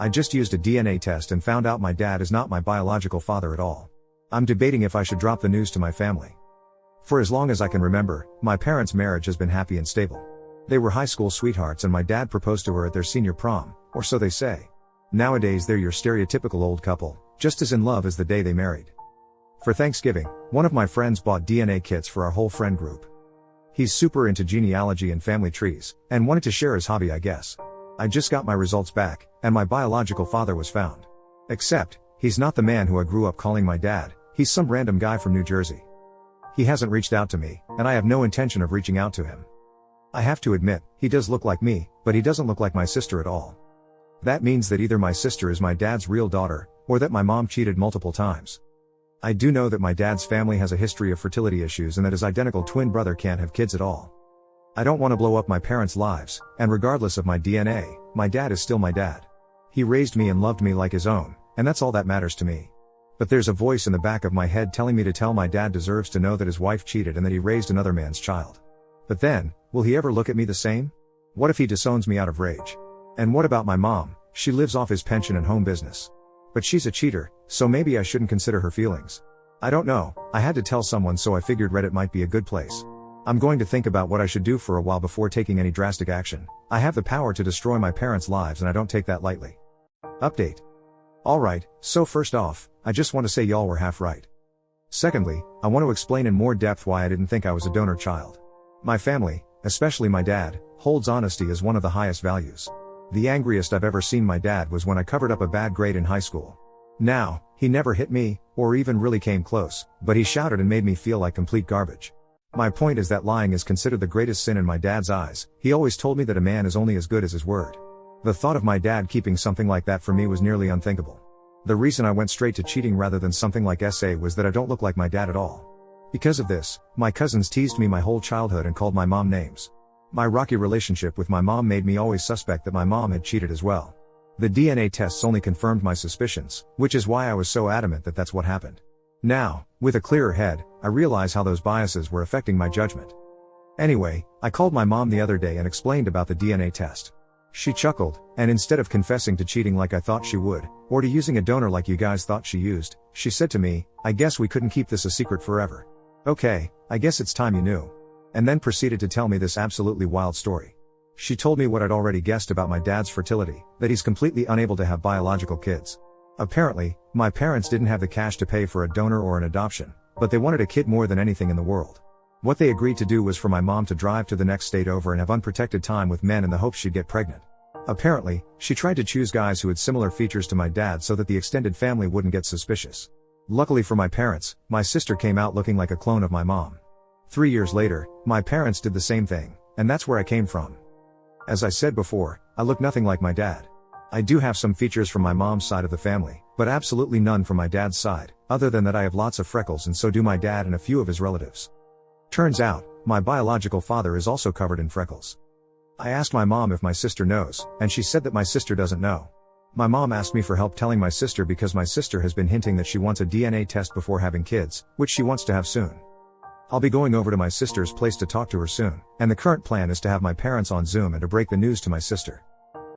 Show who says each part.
Speaker 1: I just used a DNA test and found out my dad is not my biological father at all. I'm debating if I should drop the news to my family. For as long as I can remember, my parents' marriage has been happy and stable. They were high school sweethearts and my dad proposed to her at their senior prom, or so they say. Nowadays they're your stereotypical old couple, just as in love as the day they married. For Thanksgiving, one of my friends bought DNA kits for our whole friend group. He's super into genealogy and family trees, and wanted to share his hobby, I guess. I just got my results back, and my biological father was found. Except, he's not the man who I grew up calling my dad, he's some random guy from New Jersey. He hasn't reached out to me, and I have no intention of reaching out to him. I have to admit, he does look like me, but he doesn't look like my sister at all. That means that either my sister is my dad's real daughter, or that my mom cheated multiple times. I do know that my dad's family has a history of fertility issues and that his identical twin brother can't have kids at all. I don't want to blow up my parents' lives, and regardless of my DNA, my dad is still my dad. He raised me and loved me like his own, and that's all that matters to me. But there's a voice in the back of my head telling me to tell my dad deserves to know that his wife cheated and that he raised another man's child. But then, will he ever look at me the same? What if he disowns me out of rage? And what about my mom? She lives off his pension and home business. But she's a cheater, so maybe I shouldn't consider her feelings. I don't know, I had to tell someone, so I figured Reddit might be a good place. I'm going to think about what I should do for a while before taking any drastic action. I have the power to destroy my parents' lives and I don't take that lightly. Update. Alright, so first off, I just want to say y'all were half right. Secondly, I want to explain in more depth why I didn't think I was a donor child. My family, especially my dad, holds honesty as one of the highest values. The angriest I've ever seen my dad was when I covered up a bad grade in high school. Now, he never hit me, or even really came close, but he shouted and made me feel like complete garbage. My point is that lying is considered the greatest sin in my dad's eyes. He always told me that a man is only as good as his word. The thought of my dad keeping something like that from me was nearly unthinkable. The reason I went straight to cheating rather than something like SA was that I don't look like my dad at all. Because of this, my cousins teased me my whole childhood and called my mom names. My rocky relationship with my mom made me always suspect that my mom had cheated as well. The DNA tests only confirmed my suspicions, which is why I was so adamant that that's what happened. Now, with a clearer head, I realize how those biases were affecting my judgment. Anyway, I called my mom the other day and explained about the DNA test. She chuckled, and instead of confessing to cheating like I thought she would, or to using a donor like you guys thought she used, she said to me, "I guess we couldn't keep this a secret forever. Okay, I guess it's time you knew." And then proceeded to tell me this absolutely wild story. She told me what I'd already guessed about my dad's fertility, that he's completely unable to have biological kids. Apparently, my parents didn't have the cash to pay for a donor or an adoption, but they wanted a kid more than anything in the world. What they agreed to do was for my mom to drive to the next state over and have unprotected time with men in the hopes she'd get pregnant. Apparently, she tried to choose guys who had similar features to my dad so that the extended family wouldn't get suspicious. Luckily for my parents, my sister came out looking like a clone of my mom. 3 years later, my parents did the same thing, and that's where I came from. As I said before, I look nothing like my dad. I do have some features from my mom's side of the family, but absolutely none from my dad's side, other than that I have lots of freckles and so do my dad and a few of his relatives. Turns out, my biological father is also covered in freckles. I asked my mom if my sister knows, and she said that my sister doesn't know. My mom asked me for help telling my sister because my sister has been hinting that she wants a DNA test before having kids, which she wants to have soon. I'll be going over to my sister's place to talk to her soon, and the current plan is to have my parents on Zoom and to break the news to my sister.